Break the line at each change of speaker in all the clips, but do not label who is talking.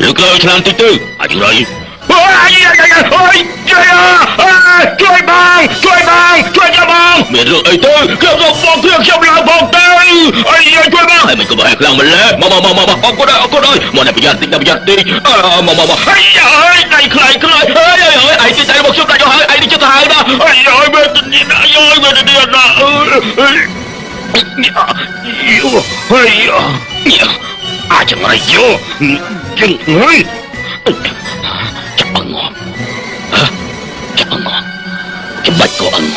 លើកលើឆ្លាមតិចទៅអាចរៃ
អូយជួយបងជួយខ្ញុំបង
មានរឿងអីទៅខ្ញុំរកបងខ្ញុំឡើងបងទៅអីជួយបងហើយមិនក៏បែរខ្លាំងម្ល៉េះមកអរគុណហើយមកតែប្រយ័ត្នតិចមកហើយដៃខ្លាយហើយឯងទីតែមកខ្ញុំដាច់ឲ្យហើយឯងនេះចិត្តទៅហើយណាហើយមើលទៅនេះណាមើលទៅនេះណាអាចងរៃយោចឹងហើយចាប់អងងចាំបាច់ក៏អងង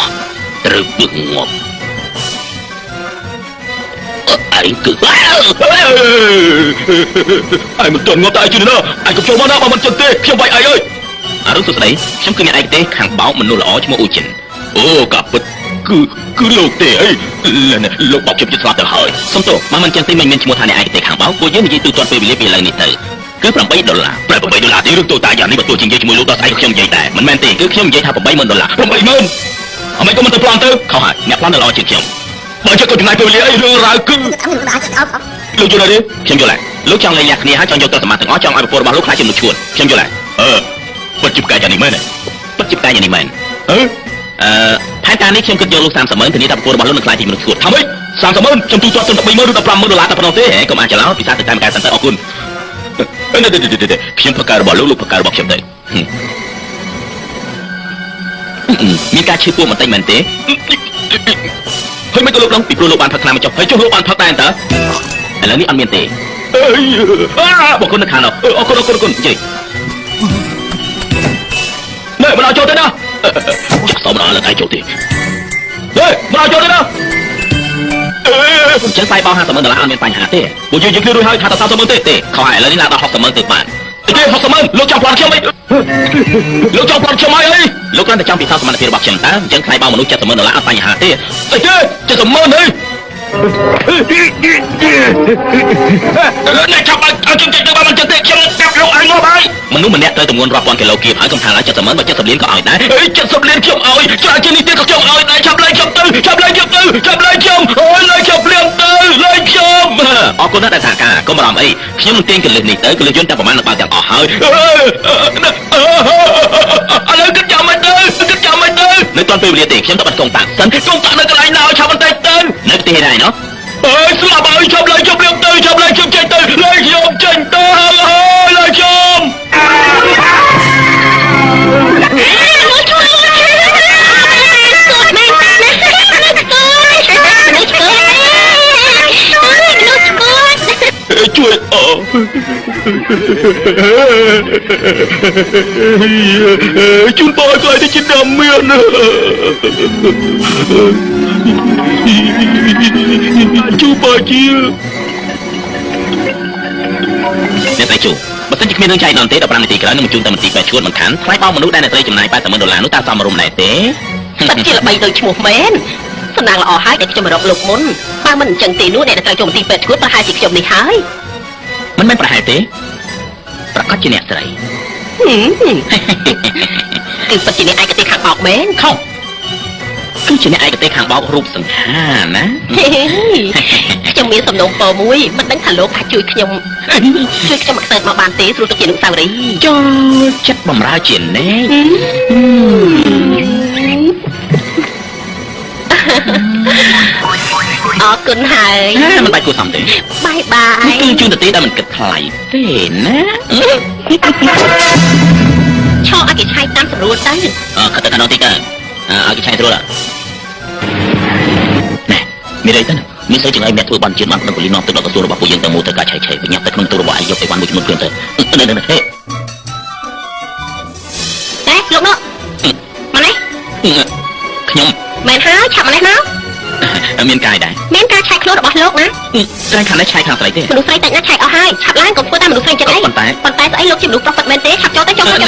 ត្រូវពឹងងប់ឯងគឺឯងមិនទាន់ងប់តែឯងជឿណាឯងកុំចូលមកណាបើមិនចឹងទេខ្ញុំវាយឯងអើយអរុណសួស្ដីខ្ញុំគឺអ្នកឯកទេសខាងបោកមនុស្សល្អឈ្មោះអ៊ូចិនអូកាពិតគឺលោកទេអីលោកបោកខ្ញុំជិតស្លាប់ទៅហើយសុំទោសមកមិនចឹងទេមិនមានឈ្មោះថាអ្នកឯកទេសខាងបោកពួកយើងនិយាយទូទាត់ពេលវេលាពីឥឡូវនេះទៅគឺ$8ប្រែ$8ទេរឿងតូតាយ៉ាងនេះបើទោះជានិយាយជាមួយលោកដល់ស្អែកខ្ញុំនិយាយដែរមិនមែនទេគឺខ្ញុំនិយាយថា$80,000$80,000អ្មេក៏មិនទៅប្លន់ទៅខុសហើយអ្នកប្លន់ល្អជាងខ្ញុំបើចិត្តក៏ចំណាយពេលវេលាអីរឿងរ៉ាវគឺលោកយល់ទេខ្ញុំយល់ហើយលោកចង់លេងលះគ្នាហើយចង់យកទ្រព្យសម្បត្តិទាំងអស់ចង់ឲ្យប្រពន្ធរបស់លោកខ្លាចជាមនុស្សឈួតខ្ញុំយល់ហើយពិតជាផ្កាយយ៉ាងនេះមែនផែនការនេះខ្ញុំគិតយកលោក$30,000ធានាថាប្រពន្ធរបស់លោកនឹងខ្លាចជាមនុស្សឈួតថាម៉េច$30,000ខ្ញុំទូទាត់ទៅ$30,000ឬ$15,000តែប៉ុណ្ណោះទេកុំអាចច្រឡំពិសាទៅតាមការសិនទៅអរគុណខ្ញុំប្រកាសរបស់លោកប្រកាសរបស់ខ្ញុំទៅមានការឈឺពោះបន្តិចមែនទេហើយមិនក៏លោកឡងពីព្រោះលោកបានផឹកថ្នាំមកចុះហើយចុះលោកបានផឹកដែរតើឥឡូវនេះអត់មានទេបងគុណនៅខាងនោះអរគុណជិះនេះមិនឲ្យចូលទេណាចាក់សោមដល់លើឯងចូលទេមិនឲ្យចូលទេណាចឹង$50,000អត់មានបញ្ហាទេពួកយើងគឺរួចហើយថាតែ$30,000ទេខុសហើយឥឡូវនេះឡើងដល់$60,000ទៅបានទេ$60,000លោកចង់ប្លន់ខ្ញុំអីលោកចង់ប្លន់ខ្ញុំអីលោកគ្រាន់តែចង់ពិសោធន៍សមត្ថភាពរបស់ខ្ញុំតើអញ្ចឹងថ្លៃបោកមនុស្ស$70,000អត់បញ្ហាទេអីទេ$70,000អ្នកចាប់ឲ្យខ្ញុំចេញទៅបើមិនចេញទេខ្ញុំចាប់លោកឲ្យមកហើយមនុស្សម្នាក់ត្រូវទម្ងន់រាប់ពាន់គីឡូគៀបហើយកុំថាឡើយ$70,000បើ$70,000ក៏ឲ្យដែរ$70,000ខ្ញុំឲ្យច្រើនជាងនេះទៀតក៏ខ្ញុំឲ្យដែរចាប់លេងខ្ញុំទៅចាប់លេងខ្ញុំអូយលេងខ្ញុំភ្លាមទៅលេងខ្ញុំអរគុណណាស់ដែលថាការកុំបារម្ភអីខ្ញុំនឹងទាញកលិះនេះទៅកលិះយន្តតែប្រហែលនឹងបើទាំងអស់ហើយឥឡូវគិតចាំមិនទៅនៅតាន់ពេលវេលាទេខ្ញុំទៅបាត់កងតាក់សិនកងតាក់នៅកន្លែងណាឲ្យឆាប់បន្តិចទៅនៅប្រទេសដែរណោះស្លាប់ហើយចាប់លេងខ្ញុំភ្លាមទៅចាប់លេងខ្ញុំចេញទៅលេងខ្ញុំចេញទៅហើយលេងខ្ញុំជួយជូនបងឲ្យខ្លាយទៅជាដើមមានជួបជាអ្នកស្រីជូបើសិនជាគ្មានរឿងចៃដន្យទេ15នាទីក្រោយនឹងបញ្ជូនទៅមន្ទីរពេទ្យឈួតមិនខានថ្លៃបោកមនុស្សដែលអ្នកស្រីចំណាយ$80,000នោះតើសមរម្យដែរទេពិតជាល្បីដោយឈ្មោះមែនសំណាងល្អហើយដែលខ្ញុំរកលោកមុនបើមិនអញ្ចឹងទេនោះអ្នកដែលត្រូវចូលមន្ទីរពេទ្យឈួតប្រហែលជាខ្ញុំនេះហើយមិនមែនប្រហែលទេប្រកាសជាអ្នកស្រីគឺពិតជាអ្នកឯកទេសខាងបោកមែនខុសគឺជាអ្នកឯកទេសខាងបោករូបសង្ហាណាខ្ញុំមានសំណូមពរមួយមិនដឹងថាលោកអាចជួយខ្ញុំមកខ្សែមកបានទេស្រួលទុកជាអនុស្សាវរីយ៍ចូលចិត្តបំរើជាណែអរគុណហើយមិនបាច់គួរសមទេបាយគឺជូនទៅទីដែលមិនគិតថ្លៃទេណាឆោឲ្យគេឆៃតាមស្រួលទៅខិតទៅខាងនោះតិចទៅឲ្យគេឆៃស្រួលណែមានអីទៅមានស្អីជាងឯងអ្នកធ្វើបានជឿនបានក្នុងពលីនាំទៅដល់កសួររបស់ពួកយើងទៅមកធ្វើការឆៃបញ្ញាប់ទៅក្នុងទូរបស់ឯងយកអីវ៉ាន់មួយចំនួនគ្រឿងទៅនេះលោកនោះមកនេះខ្ញុំមែនហើយឆាប់មកនេះមកមានកាយដែរមានការឆែកខ្លួនរបស់លោកណាតែខាងនេះឆែកខាងស្រីទេមនុស្សស្រីតែណាឆែកអស់ហើយឆាប់ឡើងកុំធ្វើតាមមនុស្សស្រីចិត្តអីប៉ុន្តែស្អីលោកជាមនុស្សប្រុសពិតមែនទេឆាប់ចូលទៅឆើស្គៀ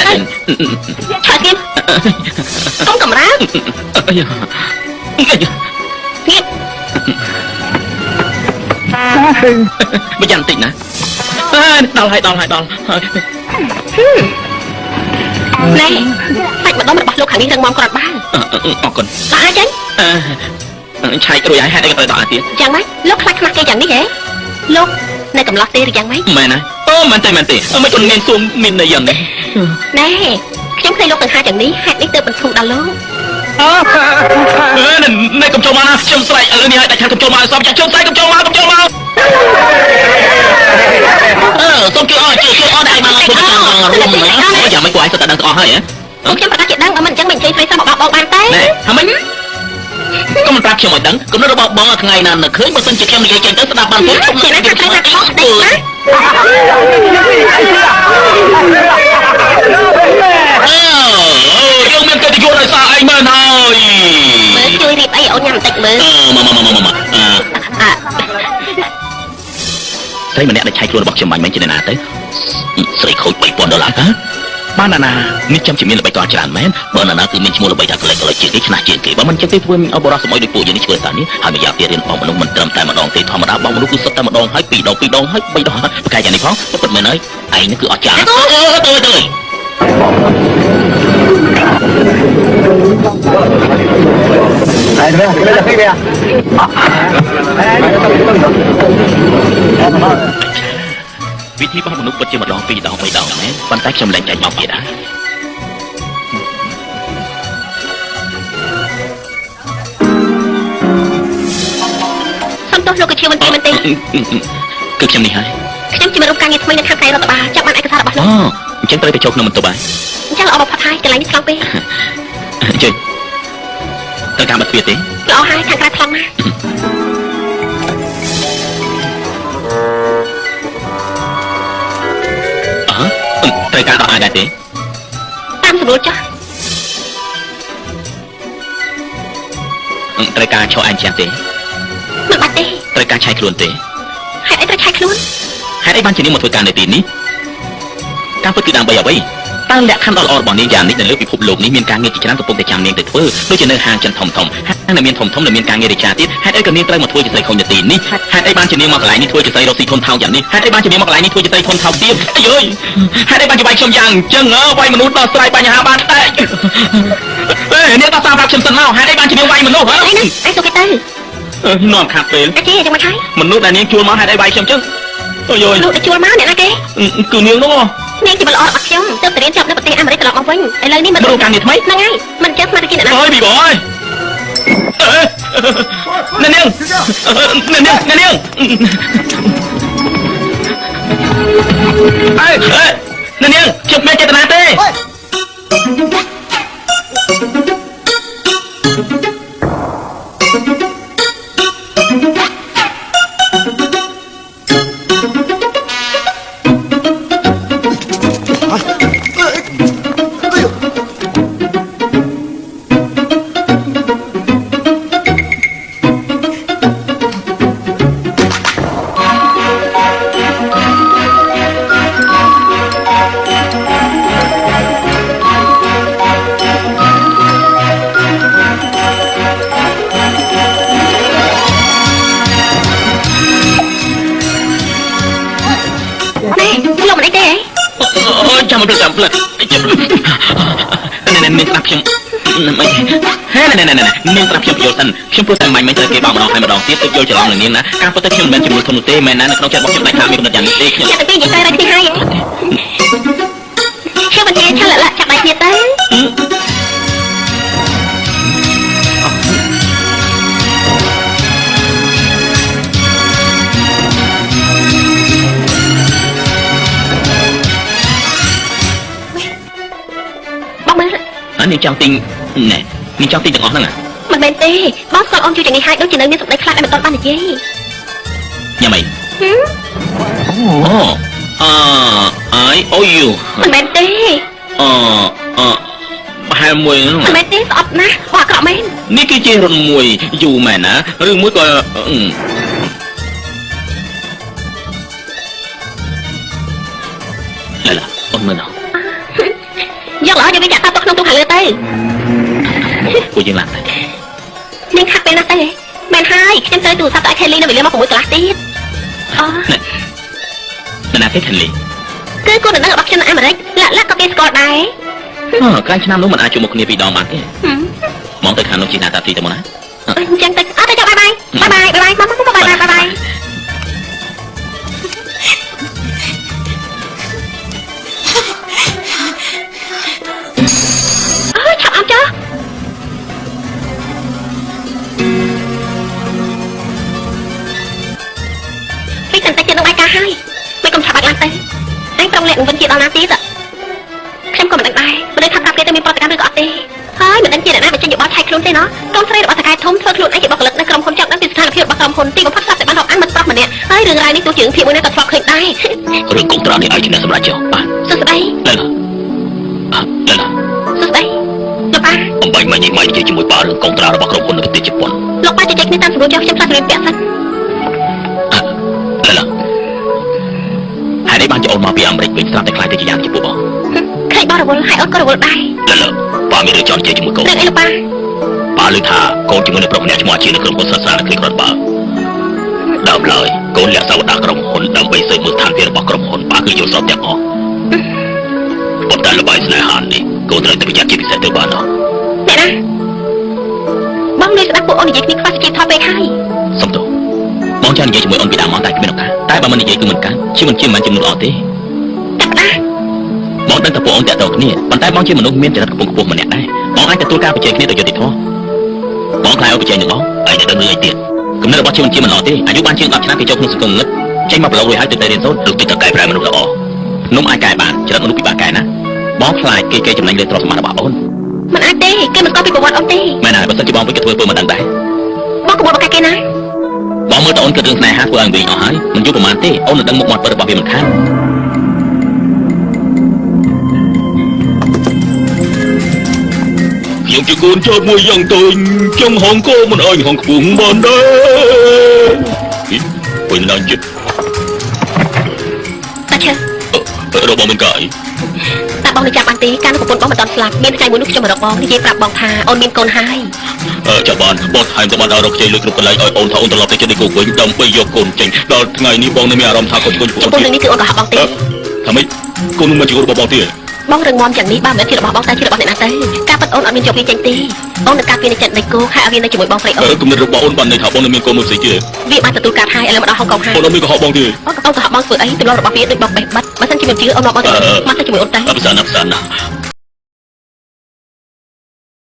មកុំកំរើងទៀតមិនយ៉ាងតិចណាដល់ហើយណែសាច់ម្ដងរបស់លោកខាងនេះរឹងមាំក្រាត់បានអរគុណដល់ហើយចេញឆែករួចហើយហេតុអីក៏ទៅដល់ទៀតយ៉ាងម៉េចលោកខ្លាចខ្មាស់គេយ៉ាងនេះហ៎លោក
នៅកំឡោះទេឬយ៉ាងម៉េច
មែនណាអូមែនទេមិនcòn nghe xuông mình này dần đấy
ណែខ្ញុំឃើញលោកទាំងហាយ៉ាងនេះហេតុនេះទើបបន្ធូរដល់លោក
này cầm trâu mà châm sậy ở đây đại khang cầm trâu mà xong châm sậy cầm trâu mà xong chưa đây mà không luôn mà bây giờ mấy cô ấy sao ta đang to hơi hả
ពួកខ្ញុំប្រកាសជាដឹងបើមិនអញ្ចឹងមិនជ័យស្រីសោះមកបោកបងបានទេ
nè hả mấy có mình prap chồng mày đắng cũng nó bong bong ngày nào là cưới mà xin chị em mình chơi tới đạp bàn tốt không
chị nói thật hay là khó đây má
yêu mình cái thì vô lại sao anh men thôi
mới chui đi bay ổn nhầm tịch mới
thấy mình đã chạy luôn bọc chồng mày mấy trên này tới sợi khối $7,000 hảบ้านนานี่จำจิมีระบายตอนจานแม่บ้านนาคือมีชิมระบายจากอะไรก็เลยจืดขนาดจืดกี่ว่ามันจะได้พูดเอาบราสมัยด้วยปู่ยันนี่ช่วยตอนนี้หายไม่อยากเรียนบางมนุษย์มันเติมแต่มาดองตีธรรมดาบางมนุษย์คือสัตว์แต่มาดองให้ปีดองให้ใบดองประกายอย่างนี้พ้องก็เปิดเมย์เลยไอ้นี่คืออาจารย์วิธีบ้ามนุษย์ปัจจุบันลองปีดองไปดองแม่ปันแตกชมแรงใจยอมเกียรติ
សំទោសលោកជាមន្ត្រីមែនទេ
គឺខ្ញុំនេះហើយ
ខ្ញុំជាមនុស្សការងារថ្មីនៅខាងក្រៅរដ្ឋបាលចាប់បានឯកសាររបស់លោក
អញ្ចឹងត្រូវទៅចូលក្នុងបន្ទប់ហើយ
អញ្ចឹងល្អបំផុតហើយកន្លែងនេះខ្លាំងពេក
ជិះត្រូវការបាត់ទ្វារទេ
ល្អហើយខាងក្រៅខ្លាំងណាស់
ត្រូវការដកអាយដែរទេ
តាមស្រួលចាស់
ត្រូវការឈរអញចាំទេ
មិនបាច់ទេ
ត្រូវការឆាយខ្លួនទេ
ហេតុអីត្រូវឆាយខ្លួន
ហេតុអីបានជានាងមកធ្វើការនៅទីនេះការពិតគឺដើម្បីអ្វីតើលក្ខខណ្ឌដ៏ល្អរបស់នាងយ៉ាងនេះនៅលើពិភពលោកនេះមានការងារជាច្រើនកំពុងតែចាំនាងទៅធ្វើដូចជានៅហាងចិនធំហាងដែលមានធំដែលមានការងាររាជការទៀតហេតុអីក៏នាងត្រូវមកធ្វើជាស្រីខុសនៅទីនេះហេតុអីបានជានាងមកកន្លែងនេះធ្វើជាស្រីរកស៊ីធនថោកយ៉ាងនេះហេតុអីបានជានាងមកកន្លែងនេះធ្វើជាស្រីធនថោកទៀតអើយហេតុអីបានជាវាយខ្ញុំយ៉ាងអញ្ចឹងវាយមនុស្សដោះស្រាយបញ្ហាបានតែនាងដោះស្រាយប្រាប់ខ្ញុំសិនមកហេតុអីបានជានាងវាយមនុស្សហ៎
អីហ្នឹងឯងសុខទេទៅ
នាំខាត់ពេល
អាចេះយ៉ាងម៉េចហើយ
មនុស្សដែលនាងជួលមកហេតុអីវាយខ្ញុំអញ្ចឹងអូយ
លោកទៅជួលមកអ្នកណាគេ
គឺនាងនោះ
នាងជាបល្អរបស់ខ្ញុំទើបទៅរៀនចប់នៅប្រទេសអាមេរិកត្រឡប់មកវិញឥឡូវនេះមិន
รู้การងារថ្មី
ហ្នឹងហើយមិនចេះស្មារតីអ្នកណា
អើយប៊ីបអើយនាងនាងខ្ញុំមានចេតនាទេ ចាំមកចាំផ្លឹកណែនាងស្ដាប់ខ្ញុំមិនហេណែនាងស្ដាប់ខ្ញុំយល់សិនខ្ញុំព្រោះតែមិនត្រូវគេបោកម្ដងហើយម្ដងទៀតទៅយល់ច្រឡំនឹងនាងណាការពិតទៅខ្ញុំមិនមែនជំនួសធំនោះទេមែនណានៅក្នុងចិត្តរបស់ខ្ញុំតែថាមានកំណត់យ៉ាងនេះទេខ្ញុំ
ចាំទៅនិយាយទៅរកទីហើយខ្ញុំមិននិយាយឆលឡាក់ចាប់ដៃគ្នាទៅ
នាងចង់ទិញណែនាងចង់ទិញទាំងអស់ហ្នឹង
មិនមែនទេបងស្គាល់អូនជួយយ៉ាងនេះហើយដូចជានៅមានសម្ដីខ្លាំងតែមិនទាន់បាននិយាយ
ញ៉ាំអីអូយូ
មិនមែនទេ
ប្រហែលមួយហ្នឹង
មិនមែនទេស្អប់ណាស់បងអាក្រក់មែន
នេះគឺជារុនមួយយូមែនណាឬមួយក៏ឡាអូនមើលណា
យកល្អយកវាចាក់ទៅក្នុងទូខាងលើទៅ
ពួកយើងឡើងទៅ
នាងខាត់ពេលណាស់ទេមែនហើយខ្ញុំទៅទូរស័ព្ទឲ្យខេលីនៅវេលាមក6កន្លះទៀត
អូណាគេខេលី
គឺcôនឹងរបស់ខ្ញុំនៅអាមេរិកឡាក់ក៏គេស្គាល់ដែរ
កាលឆ្នាំនោះមិនអាចជួបមុខគ្នាពីរដងបានទេមកទៅខាងនោះជាណាតាទីទៅមកណា
អញ្ចឹងទៅអត់ទៅចុះបាយបាយមក ង់លាក់នឹងវិញជាដល់ណាទៀតខ្ញុំក៏មិនដឹងដែរមិនដឹងថាប្រាប់គេទៅមានប្រតិកម្មឬក៏អត់ទេហើយមិនដឹងជាអ្នកណាបញ្ចេញយោបល់ឆែកខ្លួនទេណោះកូនស្រីរបស់តកែធំធ្វើខ្លួនឯងជាបុគ្គលិកនៅក្រុមហ៊ុនចាប់ដឹងពីស្ថានភាពរបស់ក្រុមហ៊ុនទីបំផុតស្រាប់តែបានរកអានមិនប្រាប់ម្នាក់ហើយរឿងរ៉ាវនេះទោះជារឿងភាពមួយណាក៏ធ្លាប់ឃើញដែរ
រឿងកុងត្រានេះឯងជំនះសម្រាប់ចុះបាទ
សួស្ដី
ឡើយឡើយ
សួស្ដីលោកប៉ា
អំបីមិននិយាយជាមួយប៉ារឿងកុងត្រារបស់ក្រុមហ៊ុននៅប្រទេសជប៉ុន
លោកប៉ាជជែកគ្នាតាមស្រួលចុះខ្ញុំផ្លាស់ប្រៀនពាក់សិន
ឡើយហើយនេះបានជាអូនមកពីអាមេរិកវិញស្រាប់តែខ្លាចទៅជាយ៉ាងចំពោះបង
ខេបរវល់ហើយអូនក៏រវល់ដែរ
ឡើយប៉ាមានរឿងចង់និយាយជាមួយកូន
រឿងអីលោកប៉ា
ប៉ាលើថាកូនជាមួយនឹងប្រុសម្នាក់ឈ្មោះអាជីនៅក្រុមហ៊ុនសាស្ត្រានៅគ្លីក្រូតបើដើមឡើយកូនលាក់សាវតាក្រុមហ៊ុនដើម្បីស៊ើបមើលស្ថានភាពរបស់ក្រុមហ៊ុនប៉ាគឺយល់សពទាំងអស់ប៉ុន្តែល្បែងស្នេហានេះកូនត្រូវតែប្រយ័ត្នជាពិសេសទៅបានណា
អ្នកណាបងនៅស្ដាប់ពួកអូននិយាយគ្នាខ្វះសេចក្ដីថតពេកហើយ
សុំទោសបងចង់និយាយជាមួយអូនពីដើមមកតែគ្មានឱកាសតែបើមិននិយាយគឺមិនកើតជាមិនមិនជំនួសល្អទេ
តែណា
បងដឹងថាពួកអូនតាក់ទងគ្នាប៉ុន្តែបងជាមនុស្សមានចរិតខ្ពង់ខ្ពស់ម្នាក់ដែរបងអាចទទួលការប្រជែងគ្នាទៅយុត្តិធម៌បងខ្លាចអូនប្រជែងនឹងបងហើយនឹងដឹងរឿងអីទៀតគំនិតរបស់ជាមិនល្អទេអាយុបានជាង10ឆ្នាំគេចូលក្នុងសង្គមងឹតចេញមកប្រឡងរួចហើយទៅតែរៀនសូត្រឬទៅកែប្រែមនុស្សល្អនំអាចកែបានចរិតមនុស្សពិបាកកែណាបងខ្លាចគេចំណេញលើទ្រព្យសម្បត្តិរបស់អូន
មិនអាចទេគេមិនស្គាល់ពីប្រវត្តិអូនទេ
មែនហើយបើសិនជាបងវិញក៏ធ្វើពើមិនដឹងដែរ
បងក្បួនបកាគេណា
បងមើលតអូនគិតរឿងស្នេហាធ្វើឲ្យវិញអស់ហើយមិនយូរប្រហែលទេអូននឹងដឹងមុខមាត់ពិតរបស់វាមិនខានខ្ញុំជាកូនចោតមួយយ៉ាងតូចចង់ហងគោមិនអើយហងខ្ពស់បានដែរពេលណាចិត្ត
តាឈើ
របស់មិនកាយ
តាបងនឹងចាំបានទេការនោះប្រពន្ធបងមិនតាន់ស្លាប់មានថ្ងៃមួយនោះខ្ញុំមករកបងនិយាយប្រាប់បងថាអូនមានកូនហើយ
ចាំបានបងថែមទៅបានដល់រកជ័យលើគ្រប់កន្លែងឲ្យអូនថាអូនត្រឡប់ទៅចិត្តនេះគូវិញដើម្បីយកកូនចេញដល់ថ្ងៃនេះបងនៅមានអារម្មណ៍ថាកូនចំពោះ
ចំពោះរឿងនេះគឺអូនកុហកបងទេ
ថាម៉េចកូននឹងមិនជារបស់បងទេ
បងរឹងមាំយ៉ាងនេះបើមិនជារបស់បងតែជារបស់អ្នកណាទៅការប៉ັດអូនអត់មានយកវាចេញទេអូននឹងការពារនៅចិត្តនៃគោហើយឲ្យវានៅជាមួយបងស្រីអូន
គំនិតរបស់អូនបានន័យថាបងនឹងមានកូនមួយស្រីទៀត
វាបានទទួលការហើយឥឡូវមកដល់ហុងកុងហើយ
អូនអត់មានកុហកបងទេ
អូនកុហកបងធ្វើអីទម្លាប់របស់វាដូចបងបេះបាត់បើមិនជាមិនជឿអូនមកបងទៅមកទៅជាមួយអូនទៅ
អបសានណា